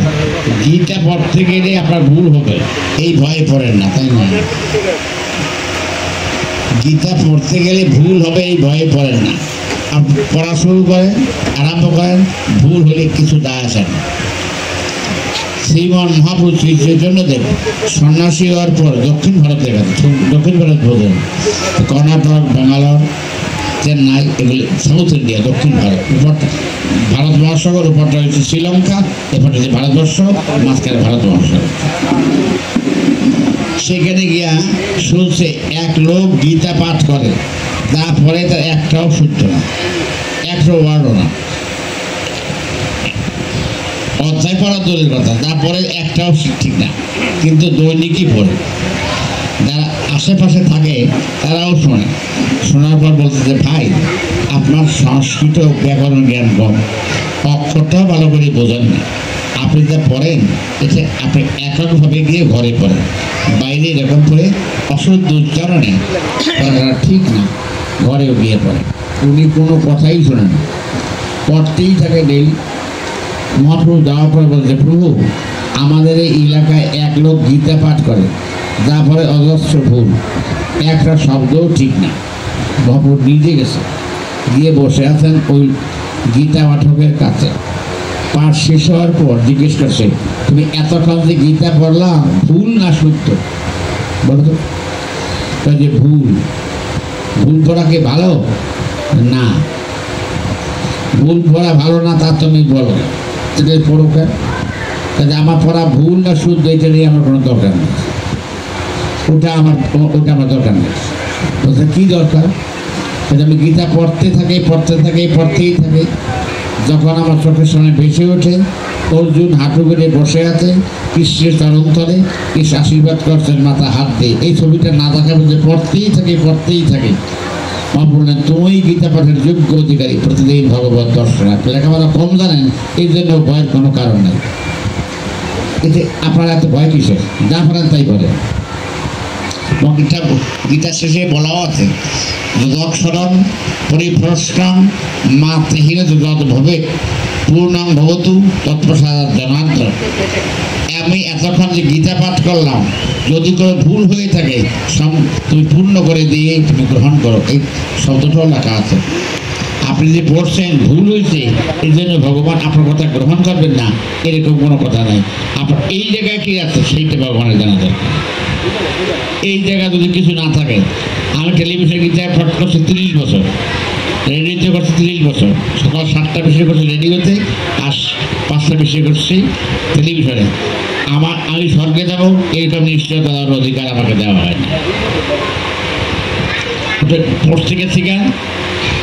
গীতা পড়তে গেলে আপনার ভুল হবে এই ভয়ে পড়েন না, তাই না? গীতা পড়তে গেলে ভুল হবে এই ভয়ে পড়েন না। আপনি পড়া শুরু করেন, আরম্ভ করেন, ভুল হলে কিছু দায় আসে না। শ্রীমান মহাপুরুষ শ্রী চৈতন্যদেব সন্ন্যাসী হওয়ার পর দক্ষিণ ভারতে গেছে। দক্ষিণ ভারত বোঝেন কর্ণাটক, ব্যাঙ্গালোর, চেন্নাই, এগুলি সাউথ ইন্ডিয়া, দক্ষিণ ভারত। উপরটা ভারত মহাসাগর, উপরটা হচ্ছে শ্রীলঙ্কা, এরপরটা হচ্ছে ভারতবর্ষ, মাঝখানে ভারত মহাসাগর। সেখানে গিয়া শুনছে এক লোক গীতা পাঠ করে, তারপরে তার একটাও শুদ্ধ না, একটাও ওয়ার্ডও না, অধ্যায় পড়ার দূরের কথা, তারপরে একটাও ঠিক না, কিন্তু দৈনিকই পড়ে। যারা আশেপাশে থাকে তারাও শোনে। শোনার পর বলছে যে ভাই, আপনার সংস্কৃত ব্যাকরণ জ্ঞান কম, অক্ষরটাও ভালো করে বোঝেন না, আপনি যা পড়েন এটা আপনি এককভাবে গিয়ে ঘরে পড়েন, বাইরে এরকম করে অশুদ্ধ উচ্চারণে পড়াটা ঠিক না, ঘরেও গিয়ে পড়ে। উনি কোনো কথাই শোনেন, পড়তেই থাকে ডেইলি। মহাপ্রভু যাওয়ার পরে বলছে, প্রভু আমাদের এই এলাকায় এক লোক গীতা পাঠ করে, যা পরে অজস্র ভুল, একটা শব্দও ঠিক না। মহাপ্রভু নিজে গেছে, গিয়ে বসে আছেন ওই গীতা পাঠকের কাছে। পাঠ শেষ হওয়ার পর জিজ্ঞেস করছে, তুমি এতক্ষণ যে গীতা পড়লাম ভুল না শুদ্ধ বলো তো? যে ভুল। ভুল পড়া কি ভালো? না, ভুল পড়া ভালো না তা তুমি বলো, সেটাই পড়ো কেন? কাজে আমার পড়া ভুল না শুদ্ধ এটা নিয়ে আমার কোনো দরকার নেই, ওটা আমার দরকার নেই। বলছে কী দরকার? আমি গীতা পড়তেই থাকি। যখন আমার চোখের সামনে ভেসে ওঠে অর্জুন হাঁটু করে বসে আছে কৃষ্ণের চরণ তলে, কৃষ্ণ আশীর্বাদ করছেন মাথা হাত দিয়ে, এই ছবিটা না দেখাবে যে পড়তেই থাকে। মা বললেন, তুমি গীতা পাঠের যোগ্য অধিকারী, প্রতিদিন ভগবত দর্শন। লেখাপড়া কম জানেন, এই জন্য ভয়ের কোনো কারণ নেই। এতে আপনারা এত ভয় কিসের? যা পারেন তাই করেন। গীতা শেষে বলাও আছে, যদক্ষরম পরিভ্রষ্টং মাতৃহীন যদ ভবে পূর্ণং ভবতু তৎপ্রসাদ জনার্দন। আমি এতক্ষণ যে গীতা পাঠ করলাম, যদি কোনো ভুল হয়ে থাকে তুমি পূর্ণ করে দিয়ে তুমি গ্রহণ করো, এই শব্দটাও লেখা আছে। আপনি যে পড়ছেন ভুল হয়েছে, এই জন্য ভগবান আপনার কথা গ্রহণ করবেন না, এরকম কোনো কথা নাই। আপনার এই জায়গায় কী আছে সেইটা ভগবানের জানা দরকার। এই জায়গা যদি কিছু না থাকে, আমি টেলিভিশনে গীতা পাঠ করছি 30 বছর, রেডিওতে করছি 30 বছর, সকাল 7টা বিষয় করছি রেডিওতে, আর 5টা বিষয় করছি টেলিভিশনে। আমি স্বর্গে যাব এইরকম নিশ্চয়তা দেওয়ার অধিকার আমাকে দেওয়া হয় না। পড়তে গেছি গান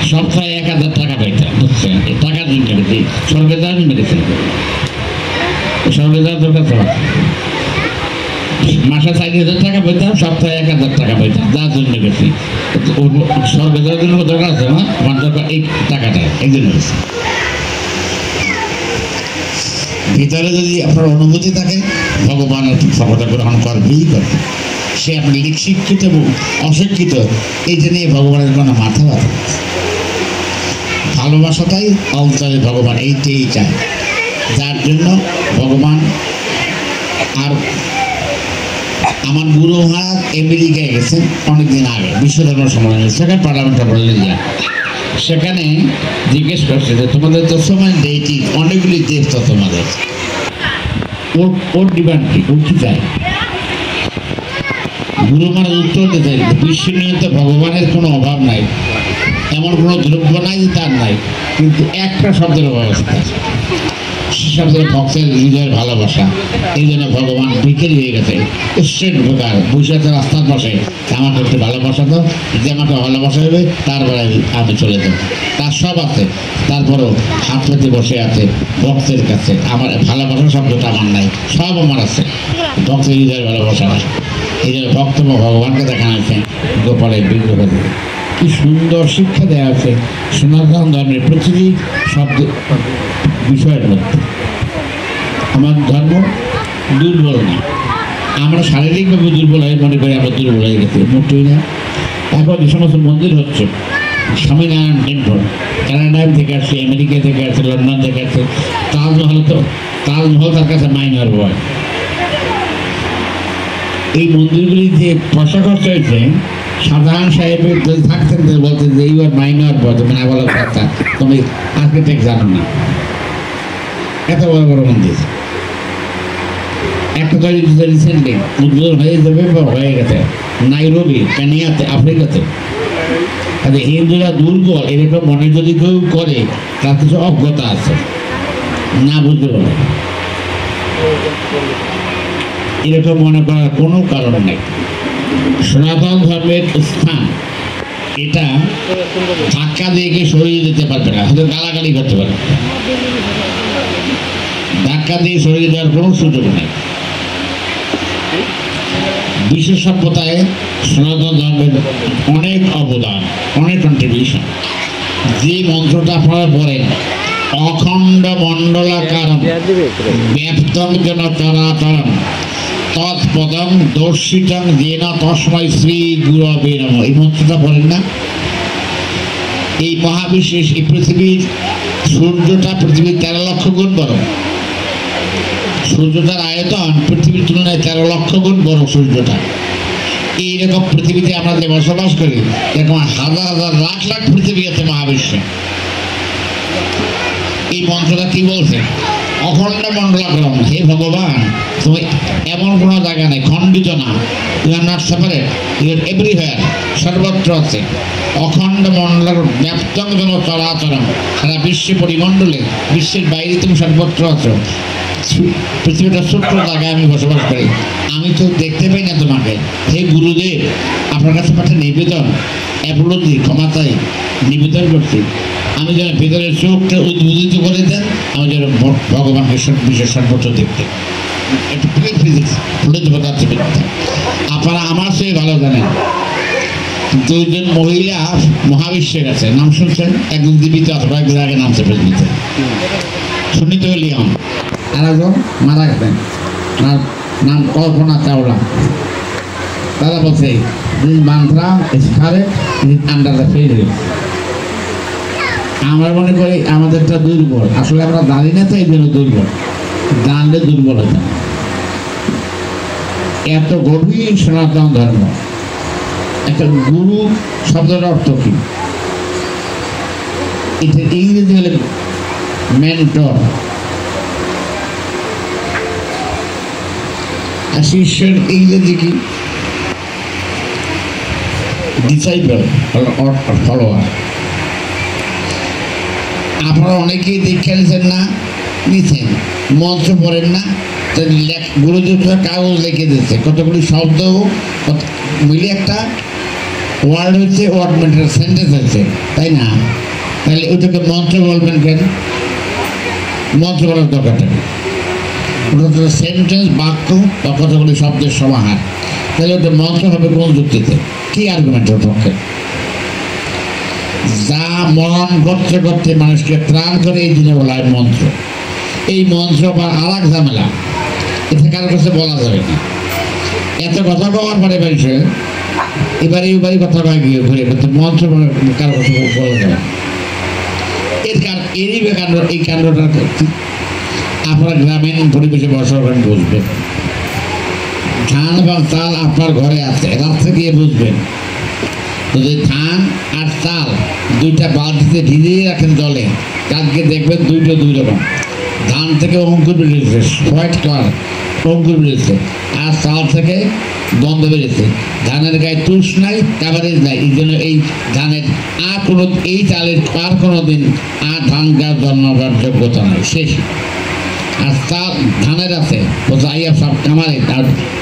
সপ্তাহে 1000 টাকা পাইতাম, বুঝছেন? এই টাকার জন্য গেছি, স্বর্গে যাওয়ার জন্য গেছি, স্বর্গে যাওয়ার দরকার তো মাসে 4000 টাকা পাইতাম, সপ্তাহে 1000 টাকা পাইতাম, যার জন্য গেছি। স্বর্গে যাওয়ার জন্য দরকার আছে না, আমার দরকার এই টাকাটা, এই জন্য গেছি। ভিতরে যদি আপনার অনুভূতি থাকে, ভগবান ক্ষমতা গ্রহণ করবেই করবে। সে আপনি শিক্ষিত এবং অশিক্ষিত, এইটা নিয়ে ভগবানের কোনো মাথা ব্যথা। ভালোবাসাটাই অন্তরে ভগবান এইটাই চায়, যার জন্য ভগবান। আর আমার গুরু মহারাজ আমেরিকায় গেছেন অনেকদিন আগে, বিশ্বধর্ম সম্মেলনে, সেখানে পার্লামেন্টে বললেন যে সেখানে জিজ্ঞেস করছে যে তোমাদের তো সময় দেয়টি অনেকগুলি দেশ, তো তোমাদের ওর ডিমান্ড কি, ওর কি চাই? গুরু মহারাজ উত্তর দিতে বিশ্ব নিয়ে তো ভগবানের কোনো অভাব নাই, এমন কোনো দ্রব্য নাই যে তার নাই, কিন্তু একটা শব্দের অভাব আছে, সে শব্দের ভক্তের হৃদয়ের ভালোবাসা। এই জন্য ভগবান বিকেলি হয়ে গেছে, উৎসের প্রকার বৈশাখের রাস্তার পাশে আমাকে একটু ভালোবাসা দাও, যে আমাকে ভালোবাসা হবে তারপরে আমি চলে যাব। তার সব আছে, তারপরও হাত পেতে বসে আছে ভক্তের কাছে। আমার ভালোবাসা শব্দটা আমার নাই, সব আমার আছে, ভক্তের হৃদয়ের ভালোবাসা নাই। এই জন্য ভক্ত ভগবানকে দেখানো হয়েছে গোপালের বিগ্রহ। কি সুন্দর শিক্ষা দেওয়া আছে সনাতন ধর্মের প্রতিটি শব্দ বিষয়ের মধ্যে। আমার ধর্ম দুর্বল না, আমরা শারীরিকভাবে দুর্বল হয়ে মনে করি আমরা দুর্বল হয়ে গেছি, মোটেই না। এখন যে সমস্ত মন্দির হচ্ছে, স্বামীনারায়ণ টেম্পল কানাডায় থেকে আসছে, আমেরিকা থেকে আসছে, লন্ডন থেকে আসছে, তাজমহল তার কাছে মাইনার বয়। এই মন্দিরগুলি যে পয়সা খরচ হয়েছে, সাধারণ সাহেবের যদি থাকতেন বলতেন যে এইবার মাইনর বলতে না বলার কথা, তুমি আর্কিটেক্ট জানো না, এত বড় বড় মন্দির। একটা তৈরি রিসেন্টলি উদ্বোধন হয়ে যাবে বা হয়ে গেছে নাইরোবি কেনিয়াতে, আফ্রিকাতে। হিন্দুরা দুর্বল এরকম মনে যদি কেউ করে তার কিছু অজ্ঞতা আছে, না বুঝতে পারে, এরকম মনে করার কোনো কারণ নেই। সনাতন ধর্মের স্থান এটা ধাক্কা দিয়ে কেউ সরিয়ে দিতে পারবে না, হয়তো গালাগালি করতে পারবে, ধাক্কা দিয়ে সরিয়ে দেওয়ার কোনো সুযোগ নেই। বিশ্ব সভ্যতায় সনাতন ধর্মের অনেক অবদান, অনেক কন্ট্রিবিউশন। যে মন্ত্রটা আপনারা পড়েন, অখণ্ড মণ্ডলাকারম ব্যাপ্তং যেন চরাচরম তৎপদং দর্শিতং যেন তস্মৈ শ্রী গুরবে নমঃ, এই মন্ত্রটা পড়েন না? এই মহাবিশ্বের, এই পৃথিবীর সূর্যটা পৃথিবীর 13 লক্ষ গুণ বড়। সূর্যটার আয়তন পৃথিবীর তুলনায় 13 লক্ষ গুণ বড় সূর্যটা। এইরকম পৃথিবীতে আমরা যে বসবাস করি, এরকম হাজার হাজার লাখ লাখ পৃথিবী আছে মহাবিশ্বে। এই মন্ত্রটা কি বলছে? অখণ্ড মণ্ডলাকারম, হে ভগবান তুমি এমন কোনো জায়গা নেই, খণ্ডিত না, you are not separate, you are everywhere, সর্বত্র আছে। অখণ্ড মণ্ডল ব্যাপ্তং যেন চরাচরম, সারা বিশ্বে পরিমণ্ডলে, বিশ্বের বাইরে তুমি সর্বত্র আছো। পৃথিবীটা ছোট্ট জায়গায় আমি বসবাস করি, আমি তো দেখতে পাই না তোমাকে। হে গুরুদেব, আপনার কাছে একটা নিবেদন, অ্যাপোলজি, ক্ষমা চাই, নিবেদন করছি, আমি যেন ভেতরের চোখটা উদ্বোধিত করে দেন, আমি যেন ভগবানকে বিশ্বের সর্বত্র দেখতে। একটু ফিজিক্স, ফলিত পদার্থবিদ্যা আপনারা আমার চেয়ে ভালো জানেন। 2 জন মহিলা মহাবিশ্বে গেছে, নাম শুনছেন? একজন জীবিত আছে, কয়েকদিন আগে নামছে পৃথিবীতে, সুনীত উইলিয়াম। আর একজন মারা গেছেন, তার নাম কল্পনা চাওলা। তারা বলছে মান্ত্রা আন্ডার দ্য ফেইল। আমরা মনে করি আমাদেরটা দুর্বল, আসলে আমরা জানি না, তো এই জন্য দুর্বল, জানলে দুর্বল হয়ে যায়। এত গভীর সনাতন ধর্ম। একটা গুরু শব্দের অর্থ কি? এটা ইংরেজি হলে মেন্টর, আর শিষ্যের ইংরেজি কি? Disciple, follower. আপনারা অনেকেই দীক্ষা নিচ্ছেন না, নিচ্ছেন, মন্ত্র পড়েন না, গুরুদেব কাগজ লিখে দিচ্ছে, কতগুলি শব্দ মিলে একটা ওয়ার্ড হচ্ছে, ওয়ার্ড মেটার সেন্টেন্স হচ্ছে, তাই না? তাহলে ওটাকে মন্ত্র বলবেন কেন? মন্ত্র বলার দরকারটা নেই, ওটা সেন্টেন্স, বাক্য বা কতগুলি শব্দের সমাহার। তাহলে ওটা মন্ত্র হবে কোন যুক্তিতে? কি আর্গুমেন্টের পক্ষে? যা মরণ করতে করতে মানুষকে ত্রাণ করে, এই দিনে বলা হয় মন্ত্র। এই মন্ত্র বা আলাদা ঝামেলা, এটা কারোর কাছে বলা যাবে না। এত কথা বলার পরে মানুষের এবারে কথা কয় গিয়ে ঘুরে করতে, মন্ত্র কারোর কাছে বলা যাবে না। এই কাণ্ডটা আপনার গ্রামীণ পরিবেশে বসবাস করেন, বুঝবেন। ধান এবং চাল আপনার ঘরে আছে, রাত্রে গিয়ে বুঝবেন। যদি ধান আর চাল দুইটা বালতিতে ভিজিয়ে রাখেন জলে, কালকে দেখবেন দুইটা দুই রকম। ধান থেকে অঙ্কুর বেরিয়েছে, হোয়াইট কালার অঙ্কুর বেরিয়েছে, আর চাল থেকে গন্ধ বেরিয়েছে। ধানের গায়ে তুষ নাই, কাভারেজ নাই, এই জন্য এই ধানের আর কোনো, এই চালের আর কোনো দিন আর ধান গাছ জন্মাবার যোগ্যতা নাই, শেষ। আর চাল ধানের আছে, সব কামারে,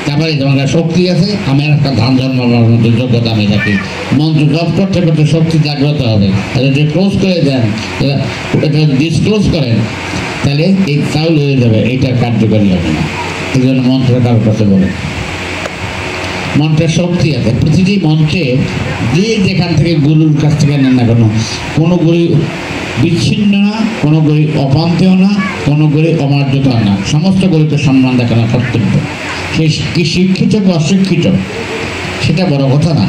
কামারে তোমার শক্তি আছে, আমি আর একটা ধান জন্মাবার মতো যোগ্যতা আমি থাকি। মন্ত্র জপ করতে করতে শক্তি জাগ্রত হবে। যদি ক্লোজ করে দেন, এটা ডিসক্লোজ করেন, তাহলে এই চাউল হয়ে যাবে, এইটা কার্যকরী হবে না। এই জন্য মন্ত্র কারোর কাছে বলে, মন্ত্রের শক্তি আছে। প্রতিটি মন্ত্রে যে যেখান থেকে গুরুর কাছ থেকে নেন না কেন, কোনো গুরু বিচ্ছিন্ন না, কোনো গুরু অপান্তেও না, কোনো গুরু অমার্যতা না, সমস্ত গুরুকে সম্মান দেখানো কর্তব্য। সে কি শিক্ষিত বা অশিক্ষিত সেটা বড় কথা না,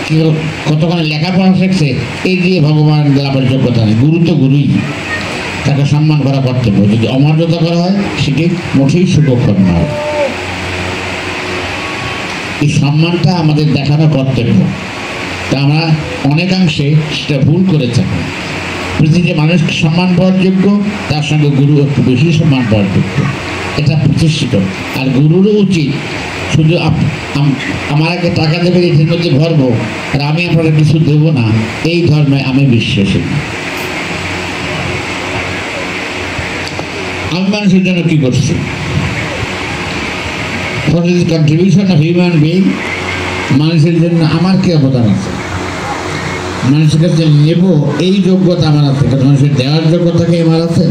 কেউ কতক্ষণ লেখাপড়া শিখছে এই দিয়ে ভগবান লাভের যোগ্যতা নেই। গুরু তো গুরুই, তাকে সম্মান করা কর্তব্য। যদি অমর্যাদা করা হয় সেটি মোটেই শুভক্ষণ নয়। এই সম্মানটা আমাদের দেখানো কর্তব্য, তা আমরা অনেকাংশে সেটা ভুল করে থাকি। পৃথিবীতে মানুষ সম্মান পাওয়ার যোগ্য, তার সঙ্গে গুরু একটু বেশি সম্মান পাওয়ার যোগ্য। এটা প্রতিষ্ঠিত। আর গুরুরও উচিত শুধু আমার আগে টাকা দেবে এটার মধ্যে ভরবো আর আমি আপনারা কিছু দেবো না, এই ধর্মে আমি বিশ্বাসী। আমি মানুষের জন্য কি করছি? কন্ট্রিবিউশন অফ হিউম্যান বিং, মানুষের জন্য আমার কি অবদান আছে, মানুষের কাছে নেব এই যোগ্যতা আমার আছে, মানুষের দেওয়ার যোগ্যতা কি আমার আছে?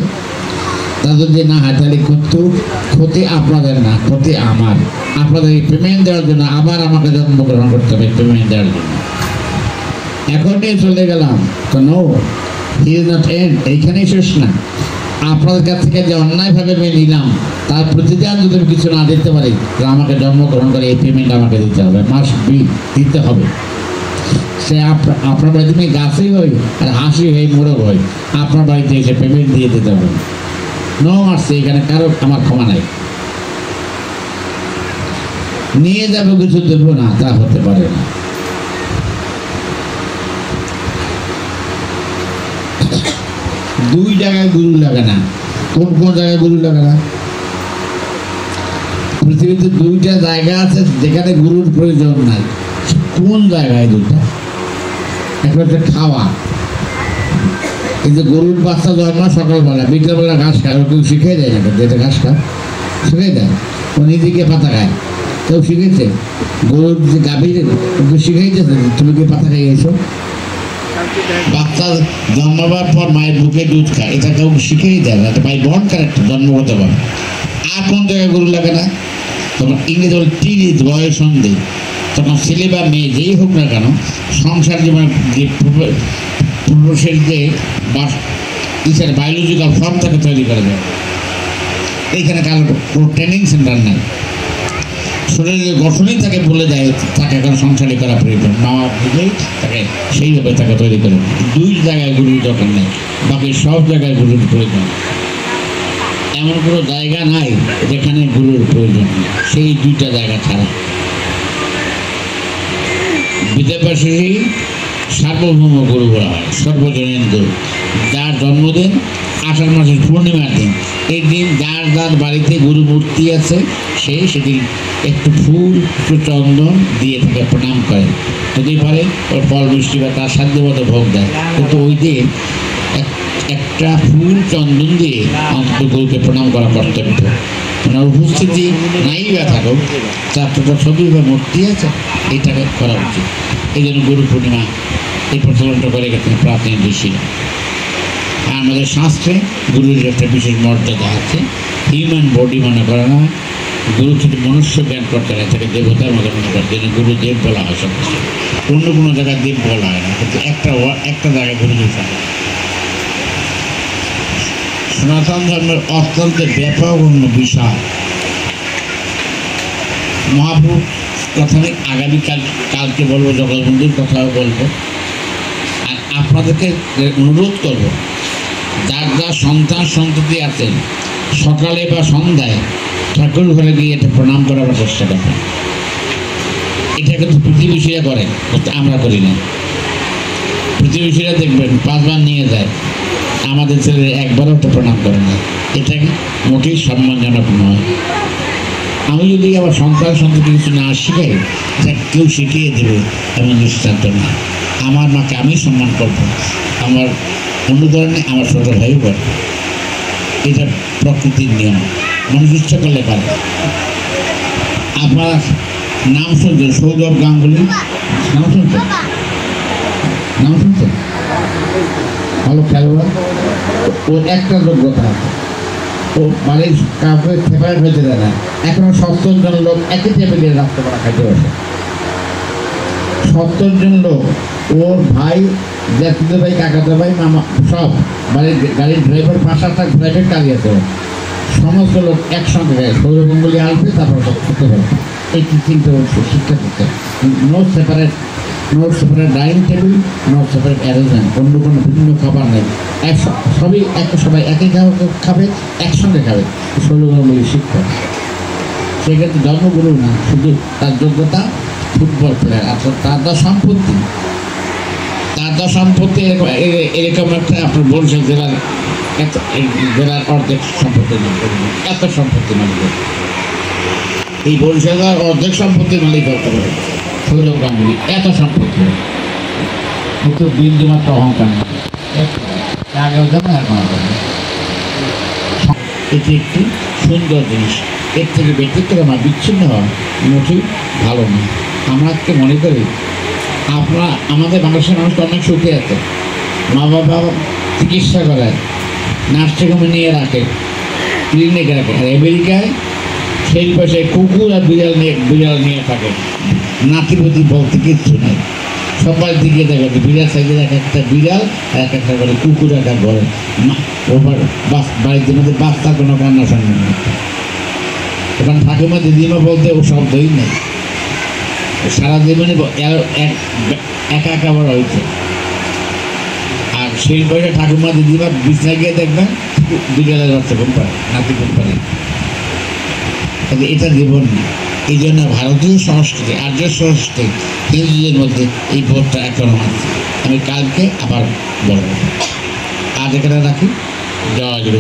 তা যদি না হয় তাহলে ক্ষতি আপনাদের না, ক্ষতি আমার। আপনাদের এই পেমেন্ট দেওয়ার জন্য আবার আমাকে জন্মগ্রহণ করতে হবে পেমেন্ট দেওয়ার জন্য। এখন নিয়ে চলে গেলাম তো no, he is not end, এইখানেই শেষ না। আপনাদের কাছ থেকে যে অন্যায়ভাবে আমি নিলাম তার প্রতিদান যদি আমি কিছু না দিতে পারি তাহলে আমাকে জন্মগ্রহণ করে এই পেমেন্ট আমাকে দিতে হবে, মাস্ট বি, দিতে হবে। সে আপনার বাড়িতে আমি গাছই হই আর হাসি হই মোড়ক হই, আপনার বাড়িতে এসে পেমেন্ট দিয়ে দিতে হবে। নো মারছে, এখানে কারো আমার ক্ষমা নাই। নিয়ে যাবো কিছু দেবো না, তা হতে পারে না। দুই জায়গায় গুরু লাগে না। কোন কোন জায়গায় গুরু লাগে না? পৃথিবীতে দুইটা জায়গা আছে যেখানে গুরুর প্রয়োজন নাই। কোন জায়গায় দুইটা? একটা হচ্ছে খাওয়া, কিন্তু গরুর বাচ্চা জন্ম সকালবেলা, বিকেলবেলা ঘাস খায়, কেউ শিখিয়ে দেয় না, যেটা ঘাস খায় শিখিয়ে দেয়, ও নিজেকে পাতা খায়। কেউ শিখেছে? গরুর যে গাভীর শিখিয়েছে তুমি কি পাতা খাই গেছো? বাচ্চা জন্মাবার পর মায়ের বুকে দুধ খায়, এটা কেউ শিখেই দেয় না, বাই বর্ন ক্যারেক্টার, জন্মগত ভাবে। আর কোন জায়গায় গরু লাগে না? তখন ইংরেজি বলে টিনেজ, বয়স সন্ধি, তখন ছেলে বা মেয়ে যেই হোক না কেন সংসার জীবনের যে পুরুষের যে বায়োলজিক্যাল ফর্ম তাকে তৈরি করে দেয়। এইখানে কারো কোনো ট্রেনিং সেন্টার নাই, শরীরের গঠনই তাকে বলে দেয় তাকে এখন সংসারী করা প্রয়োজন, মা বাবা বুঝেই তাকে সেইভাবে তাকে তৈরি করে। দুই জায়গায় গুরুর দরকার নেই, বাকি সব জায়গায় গুরুর প্রয়োজন। এমন কোনো জায়গা নাই যেখানে গুরুর প্রয়োজন নেই, সেই দুইটা জায়গা ছাড়া। বিদ্যাবাসী সার্বভৌম গুরু বলা হয়, সর্বজনীন গুরু, যার জন্মদিন আষাঢ় মাসের পূর্ণিমার দিন। এই দিন যার যার বাড়িতে গুরু মূর্তি আছে সে সেদিন একটু ফুল একটু চন্দন দিয়ে তাকে প্রণাম করে, যদি পারে ওর ফল মিষ্টি বা তার সাধ্যমতো ভোগ দেয়। কিন্তু ওই দিন একটা ফুল চন্দন দিয়ে অন্তত গুরুকে প্রণাম করা কর্তব্য। ওনার উপস্থিতি নাই বা থাকুক, তার ছবি বা মূর্তি আছে, এটাকে করা উচিত। এই জন্য গুরু পূর্ণিমা এই প্রচলনটা করে গেছেন প্রাচীন ঋষিরা। আর আমাদের শাস্ত্রে গুরুর একটা বিশেষ মর্যাদা আছে। হিউম্যান বডি মনে করে না, গুরু কিন্তু মনুষ্য জ্ঞান করতে হয়, তাকে দেবতার মতো মনে করে, যেন গুরুদেব বলা হয় সব কিছু। অন্য কোনো জায়গায় দেব বলা হয় না, কিন্তু একটা জায়গায় গুরুদেব থাকে। সনাতন ধর্মের অত্যন্ত ব্যাপক অন্য বিষয়। মহাপ্রভু কথা আমি কালকে বলবো, জগৎবন্ধুর কথাও বলবো। আর আপনাদেরকে অনুরোধ করবো, যার যার সন্তান সন্ততি আছেন সকালে বা সন্ধ্যায় ঠাকুর ঘরে গিয়ে এটা প্রণাম করার চেষ্টা করবেন। এটা কিন্তু প্রতিবেশীরা করেন, আমরা করি না। প্রতিবেশীরা দেখবেন 5 বার নিয়ে যায়, আমাদের ছেলে একবারও একটা প্রণাম করে না। এটা মোটেই সম্মানজনক নয়। আমি যদি আমার সন্তান সন্ততি কিছু না শিখাই, যা কেউ শিখিয়ে দেবে এমন দৃষ্টান্ত না। আমার মাকে আমি সম্মান করব, আমার অনুকরণে আমার ছোট ভাইও করে। এটা প্রকৃতির নিয়ম, মানুষ ইচ্ছা করলে পারে। আপনার নাম শুনছেন সৌরভ গাঙ্গুলি, নাম শুনছেন? ভালো খেলোয়াড়। ওর একটা যোগ্যতা আছে, ও বাড়ির কাউকে ফেভারিট হইতে দেয় না। এখনো 70 জন লোক একই টেবিলে রাখতে পারা খাইতে বসে। 70 জন লোক, ওর ভাই, জ্যাঠিতো ভাই, কাকাতো ভাই, মামা, সব বাড়ির গাড়ির ড্রাইভার, 5-8 প্রাইভেট গাড়ি আছে, সমস্ত লোক একসঙ্গে গায়ে সৌরভঙ্গুলি আসবে, তারপর সব করতে পারে। এই চিন্তা শিক্ষা করতে, no separate dining table, no separate arrangement, অন্য কোনো বিভিন্ন খাবার নেই, সবাই একই খাবে, একসঙ্গে খাবে। সৌরভঙ্গুলি শিক্ষা, সেক্ষেত্রে জন্মগুরু না, শুধু তার যোগ্যতা ফুটবল প্লেয়ার। আচ্ছা, তার সম্পত্তি এরকম একটা আপনার বরিশাল জেলার এত এই জেলার অর্ধেক সম্পত্তির মালিক, এত সম্পত্তির মালিক। এই বরিশালের অর্ধেক সম্পত্তির মালিক হতে পারে সৌরভ গাঙ্গুলি, এত সম্পত্তি, কিন্তু বিন্দুমাত্র অহংকার নেই। আগেও যেমন এখন এটি একটি সুন্দর জিনিস। এর থেকে ব্যক্তিত্ব বিচ্ছিন্ন হওয়া মোটেই ভালো নয়। আমরা আজকে মনে করি আমাদের বাংলাদেশের মানুষ অনেক সুখে আছে, মা বাবা চিকিৎসা করায়, নার্সিংহোমে নিয়ে রাখে, ক্লিনিকে রাখে। আর আমেরিকায় সেই পয়সায় কুকুর আর বিড়াল নিয়ে থাকে, নাতিপতি বলতে কিচ্ছু নেই। সবাই দিকে দেখে বিড়াল সাইজের এক একটা বিড়াল আর এক একটা করে কুকুর একটা ঘরে, ওবার বাড়িতে মধ্যে বাচ্চা কোনো কান্না সঙ্গে নেই। এখন ঠাকুমা দিদিমা বলতে ও শব্দই নেই, সারা জীবনে একা একা বড় হয়েছে। আর সেই বয়সে ঠাকুমা দিদিমা বিছনা গিয়ে দেখবেন বিড়ালের বাচ্চা ঘুম পায়, নাতি ঘুম পায়। এটা জীবন না। এই জন্য ভারতীয় সংস্কৃতি, আর্য সংস্কৃতি, হিন্দুদের মধ্যে এই বোধটা এখনো আছে। আমি কালকে আবার বলব। আজ এখানে রাখি। জয় গুরু।